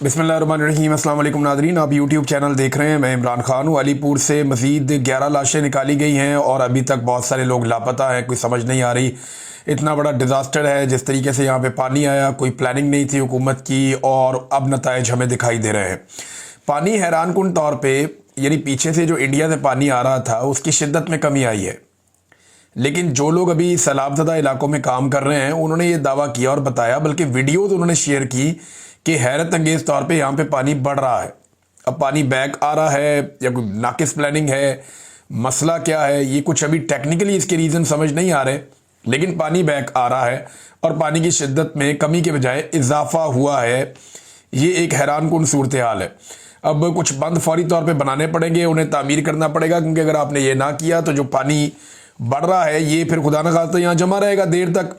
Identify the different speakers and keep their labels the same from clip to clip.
Speaker 1: बिस्मिल्लाहिर्रहमानिर्रहीम। अस्सलाम वालेकुम नाज़रीन, आप यूट्यूब चैनल देख रहे हैं। मैं इमरान खान हूँ। अलीपुर से मज़ीद 11 लाशें निकाली गई हैं और अभी तक बहुत सारे लोग लापता हैं। कोई समझ नहीं आ रही, इतना बड़ा डिज़ास्टर है। जिस तरीके से यहाँ पे पानी आया, कोई प्लानिंग नहीं थी हुकूमत की और अब नताइज हमें दिखाई दे रहे हैं। पानी हैरानकुन तौर पर, यानी पीछे से जो इंडिया से पानी आ रहा था उसकी शिद्दत में कमी आई है, लेकिन जो लोग अभी सैलाबज़दा इलाकों में काम कर रहे हैं उन्होंने ये दावा किया और बताया, बल्कि वीडियोज़ उन्होंने शेयर की कि हैरत अंगेज़ तौर पे यहाँ पे पानी बढ़ रहा है। अब पानी बैक आ रहा है या कोई नाकिस प्लानिंग है, मसला क्या है, ये कुछ अभी टेक्निकली इसके रीज़न समझ नहीं आ रहे, लेकिन पानी बैक आ रहा है और पानी की शिद्दत में कमी के बजाय इजाफा हुआ है। ये एक हैरानकुन सूरत हाल है। अब कुछ बंद फौरी तौर पर बनाने पड़ेंगे, उन्हें तामीर करना पड़ेगा, क्योंकि अगर आपने ये ना किया तो जो पानी बढ़ रहा है ये फिर खुदा न खास्ता यहाँ जमा रहेगा देर तक।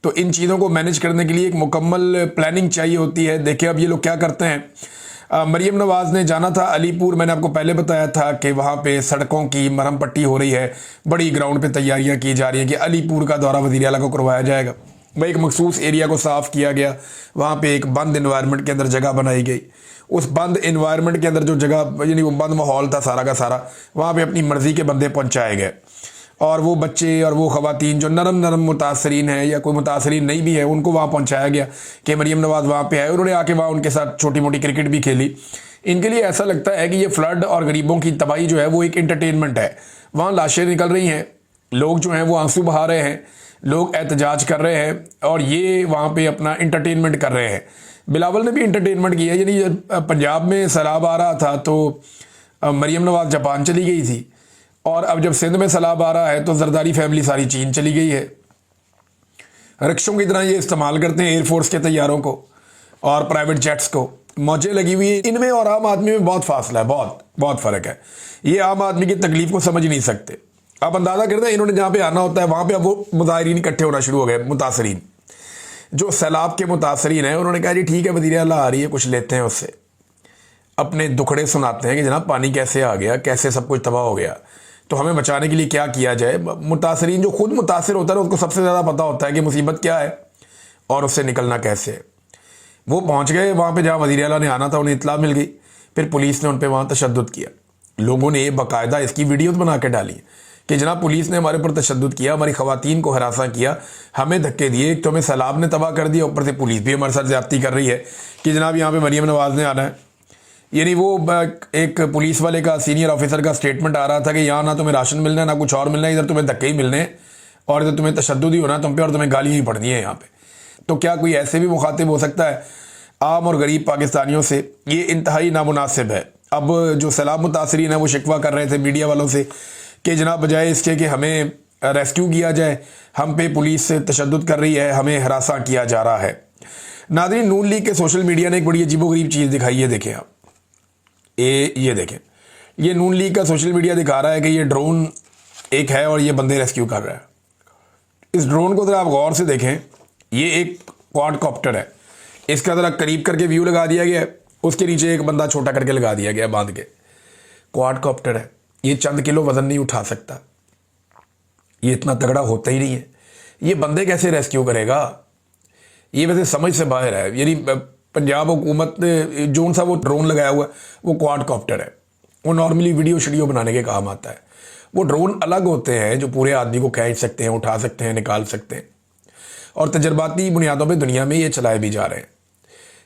Speaker 1: तो इन चीज़ों को मैनेज करने के लिए एक मुकम्मल प्लानिंग चाहिए होती है। देखिए अब ये लोग क्या करते हैं। मरीम नवाज़ ने जाना था अलीपुर, मैंने आपको पहले बताया था कि वहाँ पे सड़कों की मरहम पट्टी हो रही है, बड़ी ग्राउंड पे तैयारियाँ की जा रही हैं कि अलीपुर का दौरा वज़ीर आला को करवाया जाएगा। वह एक मखसूस एरिया को साफ़ किया गया, वहाँ पे एक बंद इन्वायरमेंट के अंदर जगह बनाई गई। उस बंद इन्वायरमेंट के अंदर जो जगह, यानी वो बंद माहौल था सारा का सारा, वहाँ पे अपनी मर्ज़ी के बंदे पहुँचाए गए और वो बच्चे और वो ख़वातीन जो नरम मुतासरीन हैं या कोई मुतासरीन नहीं भी है उनको वहाँ पहुँचाया गया कि मरीम नवाज़ वहाँ पे आए। उन्होंने आके वहाँ उनके साथ छोटी मोटी क्रिकेट भी खेली। इनके लिए ऐसा लगता है कि ये फ्लड और गरीबों की तबाही जो है वो एक एंटरटेनमेंट है। वहाँ लाशें निकल रही हैं, लोग जो हैं वो आंसू बहा रहे हैं, लोग एहतजाज कर रहे हैं और ये वहाँ पर अपना इंटरटेनमेंट कर रहे हैं। बिलावल ने भी इंटरटेनमेंट किया, यानी पंजाब में सैलाब आ रहा था तो मरीम नवाज़ जापान चली गई थी और अब जब सिंध में सैलाब आ रहा है तो जरदारी फैमिली सारी चीन चली गई है। रिक्शों की तरह ये इस्तेमाल करते हैं एयरफोर्स के तैयारों को और प्राइवेट जेट्स को। मौजें लगी हुई है इनमें और आम आदमी में बहुत फासला है, बहुत फ़र्क है। ये आम आदमी की तकलीफ को समझ नहीं सकते। आप अंदाज़ा करते हैं इन्होंने जहाँ पे आना होता है वहाँ पे अब वो मुजाहिरीन इकट्ठे होना शुरू हो गए। मुतासरीन जो सैलाब के मुतासरीन हैं उन्होंने कहा जी ठीक है वज़ीर आला आ रही है, कुछ लेते हैं उससे, अपने दुखड़े सुनाते हैं कि जनाब पानी कैसे आ गया, कैसे सब कुछ तबाह हो गया, तो हमें बचाने के लिए क्या किया जाए। मुतासरीन जो खुद मुतासर होता है उसको सबसे ज़्यादा पता होता है कि मुसीबत क्या है और उससे निकलना कैसे है। वो पहुंच गए वहाँ पे जहाँ वज़ीर आला ने आना था, उन्हें इत्तला मिल गई, फिर पुलिस ने उन पर वहाँ तशद्दुद किया। लोगों ने बाकायदा इसकी वीडियोस बना के डाली कि जनाब पुलिस ने हमारे ऊपर तशद्दुद किया, हमारी ख़वातीन को हरासा किया, हमें धक्के दिए, एक तो हमें सैलाब ने तबाह कर दिया, ऊपर से पुलिस भी हमारे साथ ज़्यादती कर रही है कि जनाब यहाँ पर मरीम नवाज़ ने आना है। यानी वो एक पुलिस वाले का, सीनियर ऑफिसर का स्टेटमेंट आ रहा था कि यहाँ ना तुम्हें राशन मिलना है ना कुछ और मिलना है, इधर तुम्हें धक्के ही मिलने हैं और इधर तुम्हें तशद्दुद ही होना तुम पे और तुम्हें गालियाँ ही पड़नी है यहाँ पे। तो क्या कोई ऐसे भी मुखातिब हो सकता है आम और गरीब पाकिस्तानियों से? ये इंतहाई नामुनासिब है। अब जो सैलाब मुतासरीन है वो शिकवा कर रहे थे मीडिया वालों से कि जनाब बजाय इसके कि हमें रेस्क्यू किया जाए, हम पे पुलिस तशद्दुद कर रही है, हमें हरासा किया जा रहा है। नाज़रीन, नून लीग के सोशल मीडिया ने एक बड़ी अजीबोगरीब चीज़ दिखाई है। देखें आप, ये देखें, ये नून लीग का सोशल मीडिया दिखा रहा है कि ये ड्रोन एक है और ये बंदे रेस्क्यू कर रहा है। इस ड्रोन को ज़रा आप गौर से देखें, ये एक क्वाडकॉप्टर है, इसका ज़रा करीब करके व्यू लगा दिया गया है, उसके नीचे एक बंदा छोटा करके लगा दिया गया बांध के। क्वाडकॉप्टर है, ये चंद किलो वजन नहीं उठा सकता, ये इतना तगड़ा होता ही नहीं है। ये बंदे कैसे रेस्क्यू करेगा? ये वैसे समझ से बाहर है। यानी पंजाब हुकूमत ने जो सा वो ड्रोन लगाया हुआ है वो क्वाडकॉप्टर है, वो नॉर्मली वीडियो बनाने के काम आता है। वो ड्रोन अलग होते हैं जो पूरे आदमी को खींच सकते हैं, उठा सकते हैं, निकाल सकते हैं और तजर्बाती बुनियादों पे दुनिया में ये चलाए भी जा रहे हैं।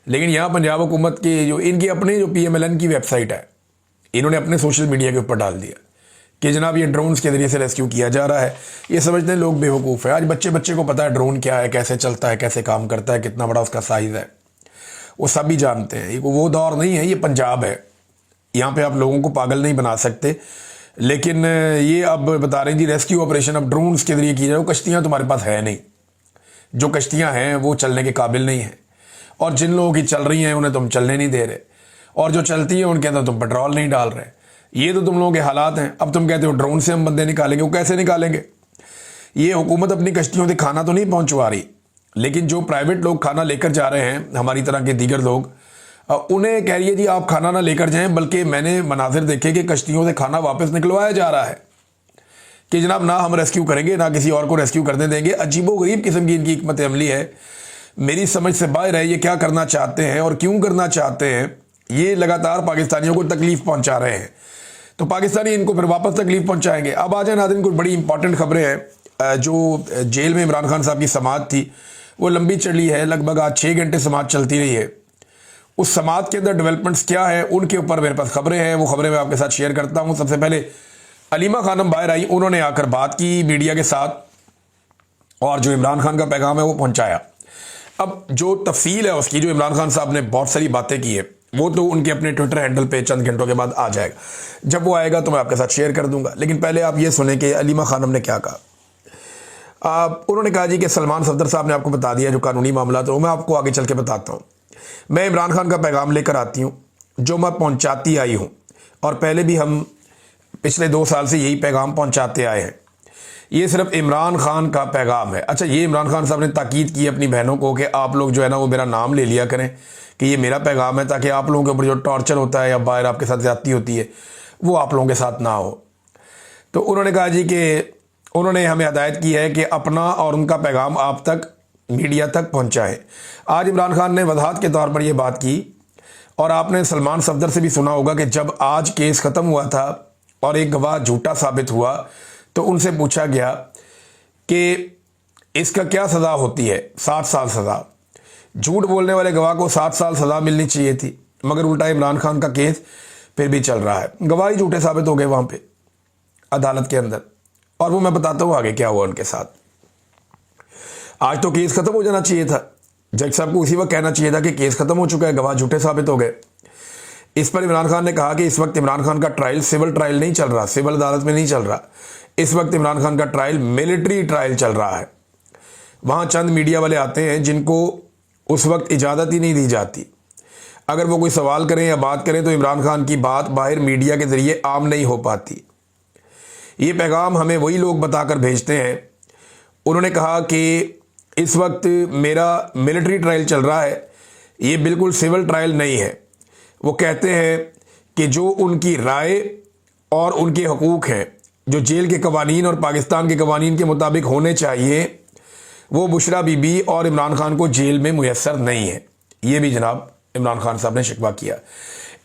Speaker 1: लेकिन यहाँ पंजाब हुकूमत के जो इनकी अपने जो PMLN की वेबसाइट है, इन्होंने अपने सोशल मीडिया के ऊपर डाल दिया कि जनाब ये ड्रोन्स के ज़रिए से रेस्क्यू किया जा रहा है। ये समझते हैं लोग बेवकूफ़ है। आज बच्चे को पता है ड्रोन क्या है, कैसे चलता है, कैसे काम करता है, कितना बड़ा उसका साइज़ है, वो सभी जानते हैं। ये वो दौर नहीं है, ये पंजाब है। यहाँ पे आप लोगों को पागल नहीं बना सकते। लेकिन ये अब बता रहे हैं जी रेस्क्यू ऑपरेशन अब ड्रोन्स के जरिए की जाए। वो कश्तियाँ तुम्हारे पास है नहीं, जो कश्तियाँ हैं वो चलने के काबिल नहीं हैं और जिन लोगों की चल रही हैं उन्हें तुम चलने नहीं दे रहे और जो चलती हैं उनके अंदर तुम पेट्रोल नहीं डाल रहे। ये तो तुम लोगों के हालात हैं। अब तुम कहते हो ड्रोन से हम बंदे निकालेंगे, वो कैसे निकालेंगे? ये हुकूमत अपनी कश्तियों से खाना तो नहीं पहुँचवा रही, लेकिन जो प्राइवेट लोग खाना लेकर जा रहे हैं, हमारी तरह के दीगर लोग, उन्हें कह रही है जी आप खाना ना लेकर जाएं, बल्कि मैंने मनाजिर देखे कि कश्तियों से खाना वापस निकलवाया जा रहा है कि जनाब ना हम रेस्क्यू करेंगे ना किसी और को रेस्क्यू करने देंगे। अजीबोगरीब किस्म की इनकी हिकमत अमली है। मेरी समझ से बाहर है। ये क्या करना चाहते हैं और क्यों करना चाहते हैं, ये लगातार पाकिस्तानियों को तकलीफ पहुंचा रहे हैं, तो पाकिस्तानी इनको फिर वापस तकलीफ पहुंचाएंगे। अब आ जाए नाज़रीन, कुछ बड़ी इंपॉर्टेंट खबरें हैं। जो जेल में इमरान खान साहब की समाअत थी वो लंबी चली है, लगभग आज 6 घंटे समाअत चलती रही है। उस समाअत के अंदर डेवलपमेंट्स क्या है उनके ऊपर मेरे पास खबरें हैं, वो खबरें मैं आपके साथ शेयर करता हूं। सबसे पहले अलीमा खानम बाहर आई, उन्होंने आकर बात की मीडिया के साथ और जो इमरान खान का पैगाम है वो पहुंचाया। अब जो तफसील है उसकी, जो इमरान खान साहब ने बहुत सारी बातें की है, वो तो उनके अपने ट्विटर हैंडल पे चंद घंटों के बाद आ जाएगा। जब वो आएगा तो मैं आपके साथ शेयर कर दूंगा, लेकिन पहले आप ये सुने कि अलीमा खानम ने क्या कहा। उन्होंने कहा जी कि सलमान सफदर साहब ने आपको बता दिया जो कानूनी मामला, तो मैं आपको आगे चल के बताता हूँ। मैं इमरान खान का पैगाम लेकर आती हूँ जो मैं पहुँचाती आई हूँ, और पहले भी हम पिछले 2 साल से यही पैगाम पहुँचाते आए हैं। ये सिर्फ इमरान खान का पैगाम है। अच्छा, ये इमरान खान साहब ने ताकीद की अपनी बहनों को कि आप लोग जो है ना वो मेरा नाम ले लिया करें कि ये मेरा पैगाम है, ताकि आप लोगों के ऊपर जो टॉर्चर होता है या बाहर आपके साथ ज्यादती होती है वो आप लोगों के साथ ना हो। तो उन्होंने कहा जी कि उन्होंने हमें हदायत की है कि अपना और उनका पैगाम आप तक, मीडिया तक पहुँचाएँ। आज इमरान खान ने वजाहत के तौर पर यह बात की, और आपने सलमान सफदर से भी सुना होगा कि जब आज केस ख़त्म हुआ था और एक गवाह झूठा साबित हुआ तो उनसे पूछा गया कि इसका क्या सज़ा होती है। 7 साल सज़ा। झूठ बोलने वाले गवाह को 7 साल सज़ा मिलनी चाहिए थी, मगर उल्टा इमरान खान का केस फिर भी चल रहा है। गवाही झूठे साबित हो गए वहाँ पे अदालत के अंदर, और वो मैं बताता हूँ आगे क्या हुआ उनके साथ। आज तो केस ख़त्म हो जाना चाहिए था, जज साहब को उसी वक्त कहना चाहिए था कि केस ख़त्म हो चुका है, गवाह झूठे साबित हो गए। इस पर इमरान खान ने कहा कि इस वक्त इमरान खान का ट्रायल सिविल ट्रायल नहीं चल रहा, सिविल अदालत में नहीं चल रहा। इस वक्त इमरान खान का ट्रायल मिलिट्री ट्रायल चल रहा है। वहाँ चंद मीडिया वाले आते हैं जिनको उस वक्त इजाज़त ही नहीं दी जाती। अगर वो कोई सवाल करें या बात करें तो इमरान खान की बात बाहर मीडिया के ज़रिए आम नहीं हो पाती। ये पैगाम हमें वही लोग बताकर भेजते हैं। उन्होंने कहा कि इस वक्त मेरा मिलिट्री ट्रायल चल रहा है, ये बिल्कुल सिविल ट्रायल नहीं है। वो कहते हैं कि जो उनकी राय और उनके हकूक़ हैं, जो जेल के कवानीन और पाकिस्तान के कवानीन के मुताबिक होने चाहिए, वो बुशरा बीबी और इमरान खान को जेल में मुयस्सर नहीं है। ये भी जनाब इमरान खान साहब ने शिकवा किया।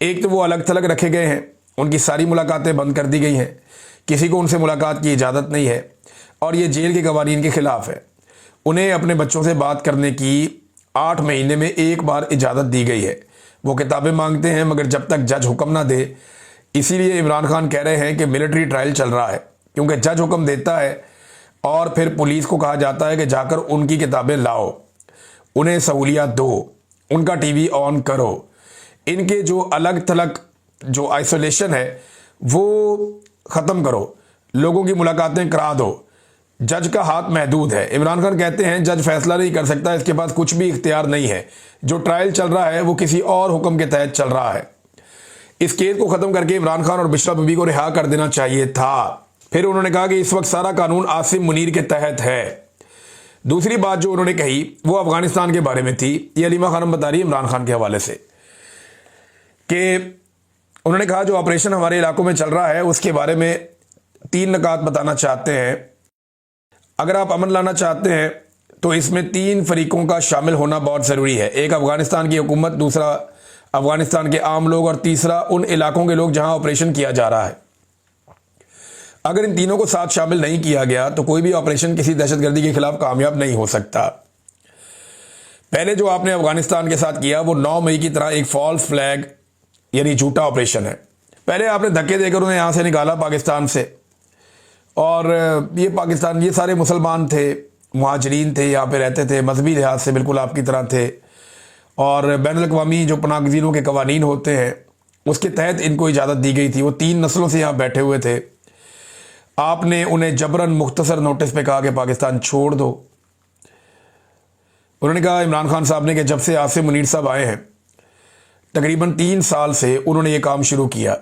Speaker 1: एक तो वो अलग थलग रखे गए हैं, उनकी सारी मुलाकातें बंद कर दी गई हैं, किसी को उनसे मुलाकात की इजाज़त नहीं है, और ये जेल के कवानीन के ख़िलाफ़ है। उन्हें अपने बच्चों से बात करने की 8 महीने में एक बार इजाज़त दी गई है। वो किताबें मांगते हैं मगर जब तक जज हुक्म ना दे, इसीलिए इमरान खान कह रहे हैं कि मिलिट्री ट्रायल चल रहा है, क्योंकि जज हुक्म देता है और फिर पुलिस को कहा जाता है कि जाकर उनकी किताबें लाओ, उन्हें सहूलियत दो, उनका टीवी ऑन करो। इनके जो अलग थलग जो आइसोलेशन है वो ख़त्म करो, लोगों की मुलाकातें करा दो। जज का हाथ महदूद है। इमरान खान कहते हैं जज फैसला नहीं कर सकता, इसके पास कुछ भी इख्तियार नहीं है। जो ट्रायल चल रहा है वो किसी और हुक्म के तहत चल रहा है। इस केस को ख़त्म करके इमरान खान और बुशरा बीबी को रिहा कर देना चाहिए था। फिर उन्होंने कहा कि इस वक्त सारा कानून आसिम मुनीर के तहत है। दूसरी बात जो उन्होंने कही वो अफगानिस्तान के बारे में थी। ये अलीमा खानम बता रही है इमरान खान के हवाले से कि उन्होंने कहा जो ऑपरेशन हमारे इलाकों में चल रहा है उसके बारे में 3 नकात बताना चाहते हैं। अगर आप अमन लाना चाहते हैं तो इसमें 3 फरीकों का शामिल होना बहुत ज़रूरी है। एक अफगानिस्तान की हुकूमत, दूसरा अफगानिस्तान के आम लोग, और तीसरा उन इलाकों के लोग जहां ऑपरेशन किया जा रहा है। अगर इन तीनों को साथ शामिल नहीं किया गया तो कोई भी ऑपरेशन किसी दहशतगर्दी के खिलाफ कामयाब नहीं हो सकता। पहले जो आपने अफगानिस्तान के साथ किया वो 9 मई की तरह एक फॉल्स फ्लैग यानी झूठा ऑपरेशन है। पहले आपने धक्के देकर उन्हें यहां से निकाला पाकिस्तान से, और ये पाकिस्तान, ये सारे मुसलमान थे, मुहाजिरीन थे, यहाँ पे रहते थे, मजहबी लिहाज से बिल्कुल आपकी तरह थे, और बैनुल-अक़वामी जो पनाहगज़ीनों के कवानीन होते हैं उसके तहत इनको इजाज़त दी गई थी। वो 3 नस्लों से यहाँ बैठे हुए थे। आपने उन्हें जबरन मुख्तसर नोटिस पे कहा कि पाकिस्तान छोड़ दो। उन्होंने कहा इमरान खान साहब ने कि जब से आसिम मुनीर साहब आए हैं तकरीबन 3 साल से उन्होंने ये काम शुरू किया।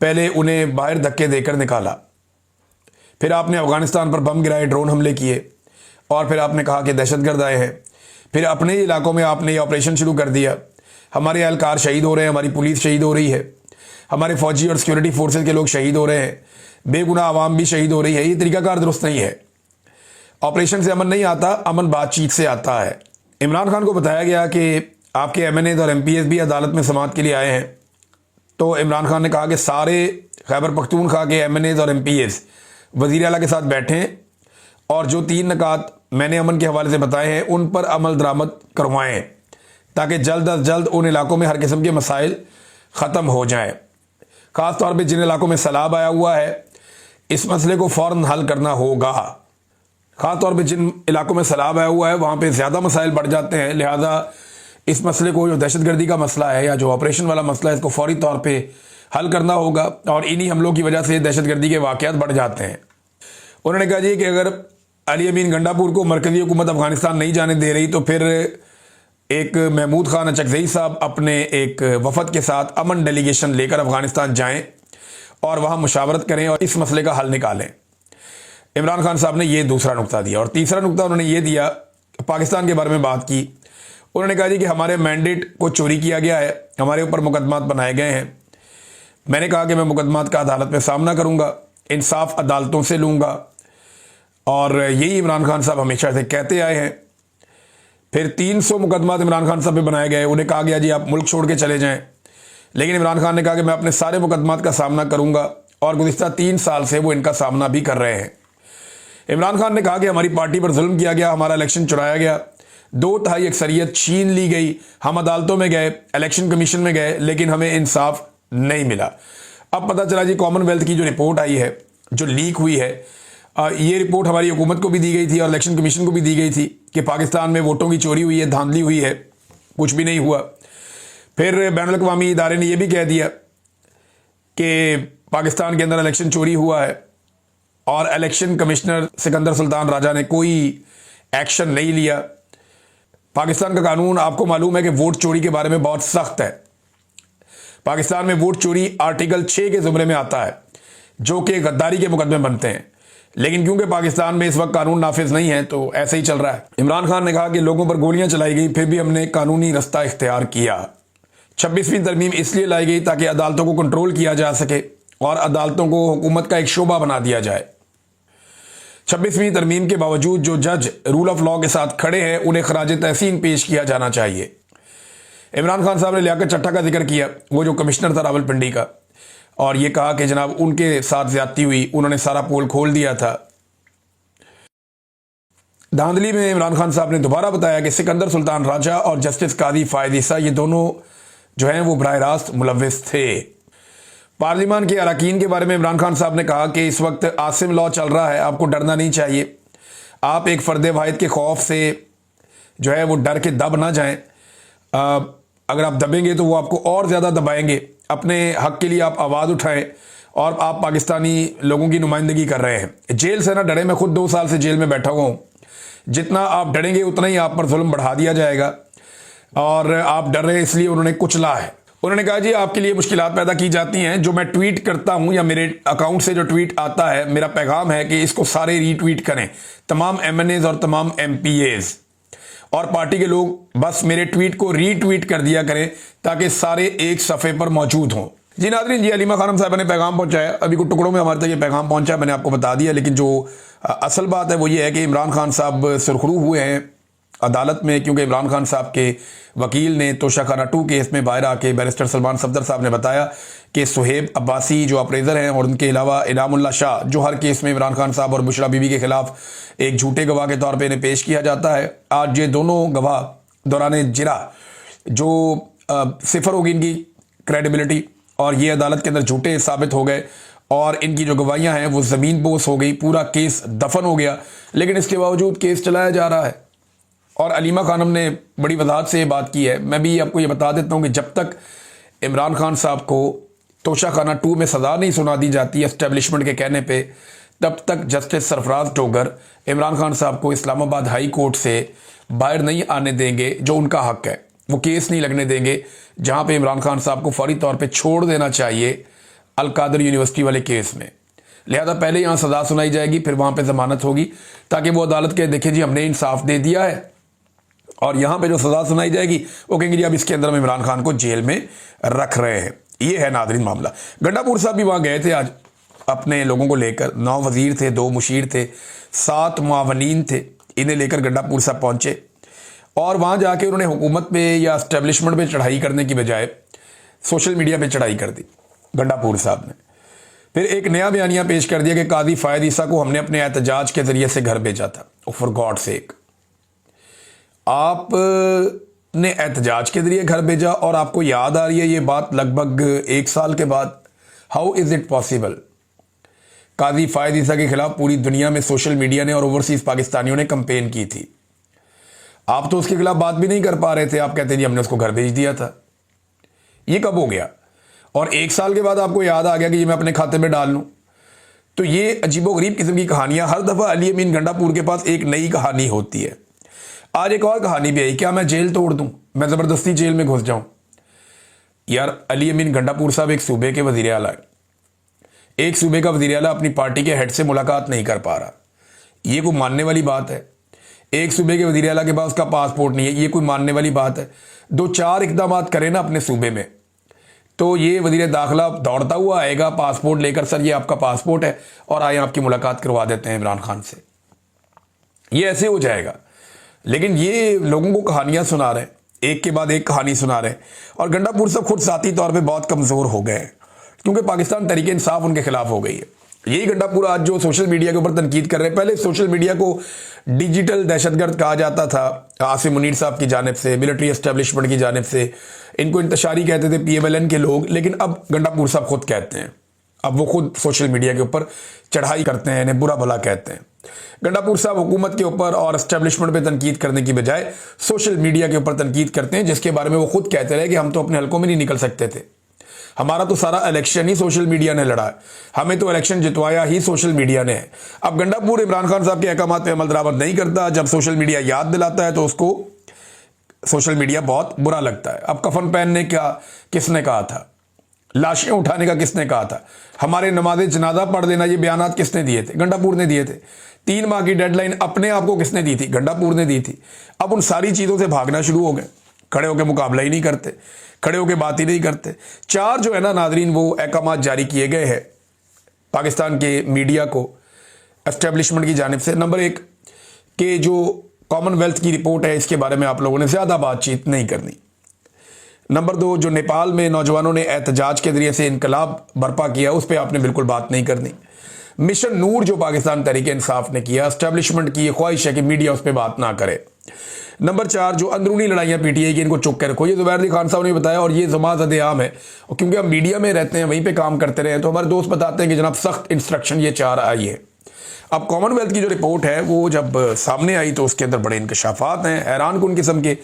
Speaker 1: पहले उन्हें बाहर धक्के देकर निकाला, फिर आपने अफगानिस्तान पर बम गिराए, ड्रोन हमले किए, और फिर आपने कहा कि दहशतगर्द आए हैं। फिर अपने इलाकों में आपने ये ऑपरेशन शुरू कर दिया। हमारे एहलकार शहीद हो रहे हैं, हमारी पुलिस शहीद हो रही है, हमारे फौजी और सिक्योरिटी फोर्सेज के लोग शहीद हो रहे हैं, बेगुनाह आवाम भी शहीद हो रही है। ये तरीकाकार दुरुस्त नहीं है। ऑपरेशन से अमन नहीं आता, अमन बातचीत से आता है। इमरान खान को बताया गया कि आपके एमएनए और एमपीएस भी अदालत में समाअत के लिए आए हैं। तो इमरान खान ने कहा कि सारे खैबर पख्तूनख्वा के एमएनए और एमपीएस वज़ीर आला के साथ बैठें और जो 3 नकात मैंने अमन के हवाले से बताए हैं उन पर अमल दरामद करवाएं ताकि जल्द अज जल्द उन इलाकों में हर किस्म के मसाइल ख़त्म हो जाएं। ख़ास तौर पे जिन इलाकों में सैलाब आया हुआ है इस मसले को फ़ौरन हल करना होगा। ख़ास तौर पे जिन इलाकों में सैलाब आया हुआ है वहाँ पे ज़्यादा मसाइल बढ़ जाते हैं, लिहाजा इस मसले को, जो दहशतगर्दी का मसला है या जो ऑपरेशन वाला मसला है, इसको फौरी तौर पे हल करना होगा। और इन्हीं हमलों की वजह से दहशतगर्दी के वाक़यात बढ़ जाते हैं। उन्होंने कहा जी कि अगर अली अमीन गंडापुर को मरकज़ी हुकूमत अफ़गानिस्तान नहीं जाने दे रही तो फिर एक महमूद खान अचकज़ई साहब अपने एक वफ़द के साथ अमन डेलीगेशन लेकर अफ़गानिस्तान जाएँ और वहाँ मुशावरत करें और इस मसले का हल निकालें। इमरान खान साहब ने ये दूसरा नुक्ता दिया। और तीसरा नुक्ता उन्होंने ये दिया, पाकिस्तान के बारे में बात की। उन्होंने कहा जी कि हमारे मैंडेट को चोरी किया गया है, हमारे ऊपर मुकदमात बनाए गए हैं। मैंने कहा कि मैं मुकदमात का अदालत में सामना करूंगा, इंसाफ अदालतों से लूंगा, और यही इमरान खान साहब हमेशा से कहते आए हैं। फिर 300 मुकदमात इमरान खान साहब पे बनाए गए। उन्हें कहा गया जी आप मुल्क छोड़ के चले जाएं, लेकिन इमरान खान ने कहा कि मैं अपने सारे मुकदमात का सामना करूंगा, और गुज़िश्ता 3 साल से वो इनका सामना भी कर रहे हैं। इमरान खान ने कहा कि हमारी पार्टी पर जुल्म किया गया, हमारा इलेक्शन चुराया गया, 2/3 अक्सरियत छीन ली गई, हम अदालतों में गए, इलेक्शन कमीशन में गए, लेकिन हमें इंसाफ नहीं मिला। अब पता चला जी कॉमनवेल्थ की जो रिपोर्ट आई है, जो लीक हुई है, ये रिपोर्ट हमारी हुकूमत को भी दी गई थी और इलेक्शन कमीशन को भी दी गई थी कि पाकिस्तान में वोटों की चोरी हुई है, धांधली हुई है, कुछ भी नहीं हुआ। फिर बैनुल अक़वामी इदारे ने यह भी कह दिया कि पाकिस्तान के अंदर इलेक्शन चोरी हुआ है और इलेक्शन कमिश्नर सिकंदर सुल्तान राजा ने कोई एक्शन नहीं लिया। पाकिस्तान का कानून आपको मालूम है कि वोट चोरी के बारे में बहुत सख्त है। पाकिस्तान में वोट चोरी आर्टिकल 6 के ज़ुमरे में आता है, जो कि गद्दारी के मुकदमे बनते हैं। लेकिन क्योंकि पाकिस्तान में इस वक्त कानून नाफिज नहीं है तो ऐसे ही चल रहा है। इमरान खान ने कहा कि लोगों पर गोलियां चलाई गई, फिर भी हमने कानूनी रास्ता इख्तियार किया। 26वीं तरमीम इसलिए लाई गई ताकि अदालतों को कंट्रोल किया जा सके और अदालतों को हुकूमत का एक शोबा बना दिया जाए। 26वीं तरमीम के बावजूद जो जज रूल ऑफ लॉ के साथ खड़े हैं उन्हें खराज तहसीन पेश किया जाना चाहिए। इमरान खान साहब ने लियाकत चट्टा का जिक्र किया, वो जो कमिश्नर था रावलपिंडी का, और ये कहा कि जनाब उनके साथ ज्यादती हुई, उन्होंने सारा पोल खोल दिया था। धांधली में इमरान खान साहब ने दोबारा बताया कि सिकंदर सुल्तान राजा और जस्टिस कादी फायद ईसा ये दोनों जो हैं वो बराह रास्त मुलव्विस थे। पार्लिमान के अरकान के बारे में इमरान खान साहब ने कहा कि इस वक्त आसिम लॉ चल रहा है, आपको डरना नहीं चाहिए। आप एक फ़र्द वाहिद के खौफ से जो है वो डर के दब ना जाएं। अगर आप दबेंगे तो वो आपको और ज़्यादा दबाएंगे। अपने हक के लिए आप आवाज़ उठाएं, और आप पाकिस्तानी लोगों की नुमाइंदगी कर रहे हैं। जेल से ना डरे, मैं खुद 2 साल से जेल में बैठा हुआ हूँ। जितना आप डरेंगे उतना ही आप पर जुल्म बढ़ा दिया जाएगा, और आप डर रहे हैं इसलिए उन्होंने कुचला है। उन्होंने कहा जी आपके लिए मुश्किलात पैदा की जाती हैं, जो मैं ट्वीट करता हूं या मेरे अकाउंट से जो ट्वीट आता है, मेरा पैगाम है कि इसको सारे रीट्वीट करें, तमाम एमएनएज और तमाम एमपीएज और पार्टी के लोग बस मेरे ट्वीट को रीट्वीट कर दिया करें ताकि सारे एक सफ़े पर मौजूद हों। जी नाज़रीन, जी अलीमा खानम साहब ने पैगाम पहुंचाया। अभी कुछ टुकड़ों में हमारे तक ये पैगाम पहुंचा, मैंने आपको बता दिया, लेकिन जो असल बात है वो ये है कि इमरान खान साहब सुरखरू हुए हैं अदालत में, क्योंकि इमरान खान साहब के वकील ने तोशाखाना 2 केस में बाहर आके बैरिस्टर सलमान सफदर साहब ने बताया कि सुहेब अब्बासी जो अप्रेजर हैं और उनके अलावा इनामुल्लाह शाह, जो हर केस में इमरान खान साहब और बुशरा बीबी के खिलाफ एक झूठे गवाह के तौर पे इन्हें पेश किया जाता है, आज ये दोनों गवाह दौरान जिरा जो सिफर होगी इनकी क्रेडिबिलिटी, और ये अदालत के अंदर झूठे साबित हो गए और इनकी जो गवाहियाँ हैं वो ज़मीन बोस हो गई, पूरा केस दफन हो गया। लेकिन इसके बावजूद केस चलाया जा रहा है। और अलीमा खानम ने बड़ी वजाहत से ये बात की है। मैं भी आपको ये बता देता हूँ कि जब तक इमरान खान साहब को तोशाखाना 2 में सज़ा नहीं सुना दी जाती एस्टेब्लिशमेंट के कहने पे, तब तक जस्टिस सरफराज टोगर इमरान खान साहब को इस्लामाबाद हाई कोर्ट से बाहर नहीं आने देंगे, जो उनका हक है। वो केस नहीं लगने देंगे जहाँ पे इमरान खान साहब को फौरी तौर पे छोड़ देना चाहिए अल कादर यूनिवर्सिटी वाले केस में। लिहाजा पहले यहाँ सज़ा सुनाई जाएगी, फिर वहाँ पे ज़मानत होगी, ताकि वो अदालत के देखे जी हमने इंसाफ दे दिया है, और यहाँ पे जो सज़ा सुनाई जाएगी वो कहेंगे जी अब इसके अंदर हम इमरान खान को जेल में रख रहे हैं। ये है नादरीन मामला। गंडापुर साहब भी वहाँ गए थे आज अपने लोगों को लेकर। 9 वज़ीर थे, 2 मुशीर थे, 7 मुआवनीन थे, इन्हें लेकर गंडापुर साहब पहुँचे और वहाँ जाके उन्होंने हुकूमत पे या एस्टेब्लिशमेंट पे चढ़ाई करने की बजाय सोशल मीडिया पे चढ़ाई कर दी गंडापुर साहब ने। फिर एक नया बयानिया पेश कर दिया कि कादी फायद ईसा को हमने अपने एहतजाज के ज़रिए से घर भेजा था। फॉर गॉड सेक, आपने एहतजाज के ज़रिए घर भेजा और आपको याद आ रही है ये बात लगभग 1 साल के बाद। How is it possible? कादी फायद ईसा के खिलाफ पूरी दुनिया में सोशल मीडिया ने और ओवरसीज़ पाकिस्तानियों ने कंपेन की थी। आप तो उसके खिलाफ बात भी नहीं कर पा रहे थे, आप कहते जी हमने उसको घर भेज दिया था। ये कब हो गया? और 1 साल के बाद आपको याद आ गया कि ये मैं अपने खाते में डाल लूं। तो ये अजीबोगरीब किस्म की कहानियां, हर दफ़ा अली अमीन गंडापुर के पास एक नई कहानी होती है। आज एक और कहानी भी आई, क्या मैं जेल तोड़ दूं, मैं ज़बरदस्ती जेल में घुस जाऊं? यार, अली अमीन गंडापुर साहब एक सूबे के वज़ीर आला है। एक सूबे का वज़ीर आला अपनी पार्टी के हेड से मुलाकात नहीं कर पा रहा, ये कोई मानने वाली बात है? एक सूबे के वज़ीर आला के पास उसका पासपोर्ट नहीं है, ये कोई मानने वाली बात है? 2-4 इकदाम करें ना अपने सूबे में, तो ये वज़ीर दाखिला दौड़ता हुआ आएगा पासपोर्ट लेकर, सर ये आपका पासपोर्ट है और आए आपकी मुलाकात करवा देते हैं इमरान खान से। ये ऐसे हो जाएगा। लेकिन ये लोगों को कहानियां सुना रहे हैं, एक के बाद एक कहानी सुना रहे हैं। और गंडापुर साहब खुद ज़ाती तौर पे बहुत कमज़ोर हो गए हैं क्योंकि पाकिस्तान तहरीक इंसाफ उनके खिलाफ हो गई है। यही गंडापुर आज जो सोशल मीडिया के ऊपर तनकीद कर रहे हैं, पहले सोशल मीडिया को डिजिटल दहशतगर्द कहा जाता था आसिम मुनीर साहब की जानिब से, मिलिट्री एस्टेब्लिशमेंट की जानिब से, इनको इंतशारी कहते थे PMLN के लोग। लेकिन अब गंडापुर साहब खुद कहते हैं, अब वो खुद सोशल मीडिया के ऊपर चढ़ाई करते हैं, इन्हें बुरा भला कहते हैं। गंडापुर साहब हुकूमत के ऊपर और एस्टेब्लिशमेंट पे तनकीद करने की बजाय सोशल मीडिया के ऊपर तनकीद करते हैं, जिसके बारे में वो खुद कहते रहे कि हम तो अपने हलकों में नहीं निकल सकते थे, हमारा तो सारा इलेक्शन ही सोशल मीडिया ने लड़ा है, हमें तो इलेक्शन जितवाया ही सोशल मीडिया ने है। अब गंडापुर इमरान खान साहब के अहकामात पे अमल दरामद नहीं करता, जब सोशल मीडिया याद दिलाता है तो उसको सोशल मीडिया बहुत बुरा लगता है। अब कफन पहनने का किसने कहा था, लाशें उठाने का किसने कहा था, हमारे नमाज़े जनाजा पढ़ लेना, ये बयानात किसने दिए थे? गंडापुर ने दिए थे। 3 माह की डेडलाइन अपने आप को किसने दी थी? गंडापुर ने दी थी। अब उन सारी चीज़ों से भागना शुरू हो गए, खड़े होकर मुकाबला ही नहीं करते, खड़े होकर बात ही नहीं करते। 4 जो है ना नाजरीन, वो अहकामात जारी किए गए हैं पाकिस्तान के मीडिया को एस्टेब्लिशमेंट की जानिब से। नंबर 1 कि जो कॉमनवेल्थ की रिपोर्ट है, इसके बारे में आप लोगों ने ज़्यादा बातचीत नहीं करनी। नंबर 2, जो नेपाल में नौजवानों ने एहतजाज के जरिए से इनकलाब बर्पा किया, उस पर आपने बिल्कुल बात नहीं करनी। मिशन नूर जो पाकिस्तान तहरीक इंसाफ ने किया, एस्टेब्लिशमेंट की ख्वाहिश है कि मीडिया उस पर बात ना करे। नंबर 4, जो अंदरूनी लड़ाइयाँ PTI की, इनको चुप कर रखो। ये ज़ुबैर अली खान साहब ने बताया और ये ज़माज़द आम है, और क्योंकि हम मीडिया में रहते हैं, वहीं पे काम करते रहे, तो हमारे दोस्त बताते हैं कि जनाब सख्त इंस्ट्रक्शन ये 4 आई है। अब कॉमनवेल्थ की जो रिपोर्ट है वो जब सामने आई तो उसके अंदर बड़े इंकशाफात हैं, हैरान कुन किस्म के।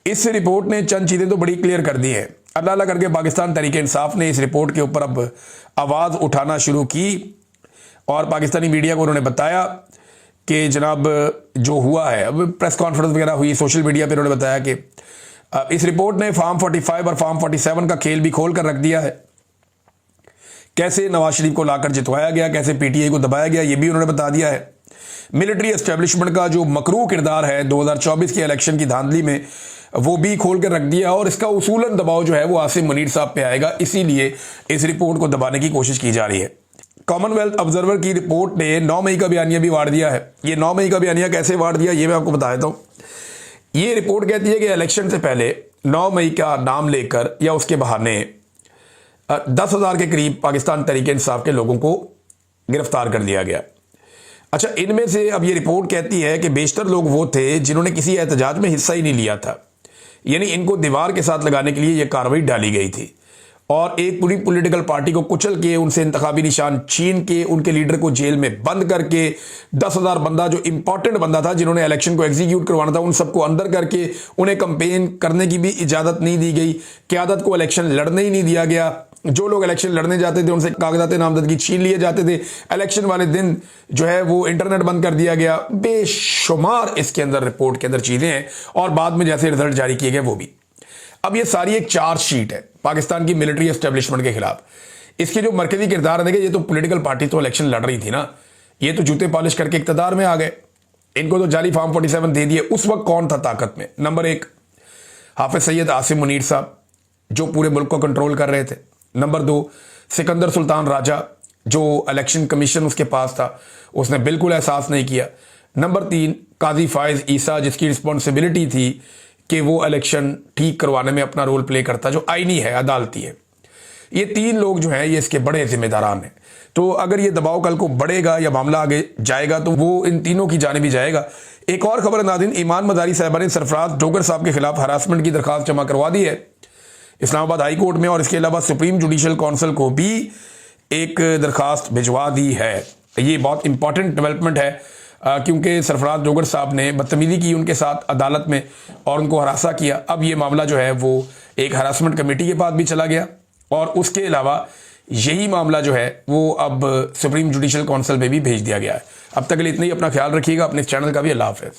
Speaker 1: इस रिपोर्ट ने चंद चीज़ें तो बड़ी क्लियर कर दी हैं। अल्लाह अल्लाह करके पाकिस्तान तहरीक इंसाफ ने इस रिपोर्ट के ऊपर अब आवाज़ उठाना शुरू की और पाकिस्तानी मीडिया को उन्होंने बताया कि जनाब जो हुआ है, अब प्रेस कॉन्फ्रेंस वगैरह हुई, सोशल मीडिया पर उन्होंने बताया कि इस रिपोर्ट ने फार्म 45 और फार्म 47 का खेल भी खोल कर रख दिया है। कैसे नवाज शरीफ को लाकर जितवाया गया, कैसे PTI को दबाया गया, ये भी उन्होंने बता दिया है। मिलिट्री एस्टेब्लिशमेंट का जो मकरू किरदार है 2024 के इलेक्शन की धांधली में, वो भी खोल कर रख दिया और इसका उसूलन दबाव जो है वो आसिम मुनीर साहब पे आएगा, इसीलिए इस रिपोर्ट को दबाने की कोशिश की जा रही है। कॉमनवेल्थ ऑब्जर्वर की रिपोर्ट ने 9 मई का बयानिया भी वाड़ दिया है। ये 9 मई का बयानिया कैसे वाड़ दिया, ये मैं आपको बता देता हूँ। ये रिपोर्ट कहती है कि इलेक्शन से पहले 9 मई का नाम लेकर या उसके बहाने 10,000 के करीब पाकिस्तान तहरीक इंसाफ के लोगों को गिरफ्तार कर दिया गया। अच्छा, इनमें से अब ये रिपोर्ट कहती है कि बेशतर लोग वो थे जिन्होंने किसी एहतजाज में हिस्सा ही नहीं लिया था, यानी इनको दीवार के साथ लगाने के लिए यह कार्रवाई डाली गई थी और एक पूरी पॉलिटिकल पार्टी को कुचल के, उनसे इंतखाबी निशान छीन के, उनके लीडर को जेल में बंद करके 10,000 बंदा, जो इंपॉर्टेंट बंदा था जिन्होंने इलेक्शन को एग्जीक्यूट करवाना था, उन सबको अंदर करके उन्हें कंपेन करने की भी इजाज़त नहीं दी गई। क़यादत को इलेक्शन लड़ने ही नहीं दिया गया। जो लोग इलेक्शन लड़ने जाते थे उनसे कागजात नामजदगी छीन लिए जाते थे। इलेक्शन वाले दिन जो है वो इंटरनेट बंद कर दिया गया। बेशुमार इसके अंदर रिपोर्ट के अंदर चीज़ें हैं और बाद में जैसे रिजल्ट जारी किए गए वो भी। अब ये सारी एक चार्जशीट है पाकिस्तान की मिलिट्री एस्टेब्लिशमेंट के खिलाफ। इसके जो मरकजी किरदार है, ये तो पॉलिटिकल पार्टी तो इलेक्शन लड़ रही थी ना, ये तो जूते पॉलिश करके इक्तदार में आ गए, इनको तो जाली फार्म 47 दे दिए। उस वक्त कौन था ताकत में? नंबर 1 हाफिज सैयद आसिम मुनीर साहब जो पूरे मुल्क को कंट्रोल कर रहे थे। नंबर 2 सिकंदर सुल्तान राजा जो इलेक्शन कमीशन उसके पास था, उसने बिल्कुल एहसास नहीं किया। नंबर 3 काजी फायज ईसा, जिसकी रिस्पॉन्सिबिलिटी थी कि वो इलेक्शन ठीक करवाने में अपना रोल प्ले करता, जो आईनी है, अदालती है। ये 3 लोग जो हैं ये इसके बड़े जिम्मेदारान हैं। तो अगर ये दबाव कल को बढ़ेगा या मामला आगे जाएगा तो वो इन तीनों की जानिब ही जाएगा। एक और खबर नाज़रीन, ईमान मदारी साहबा ने सरफराज डोगर साहब के खिलाफ हरासमेंट की दरखास्त जमा करवा दी है इस्लामाबाद हाई कोर्ट में, और इसके अलावा सुप्रीम जुडिशल काउंसिल को भी एक दरखास्त भिजवा दी है। ये बहुत इंपॉर्टेंट डेवलपमेंट है क्योंकि सरफराज डोगर साहब ने बदतमीजी की उनके साथ अदालत में और उनको हरासा किया। अब ये मामला जो है वो एक हरासमेंट कमेटी के पास भी चला गया, और उसके अलावा यही मामला जो है वो अब सुप्रीम जुडिशल काउंसिल में भी भेज दिया गया है। अब तक के लिए इतना ही। अपना ख्याल रखिएगा, अपने चैनल का भी। अल्लाह हाफ़िज़।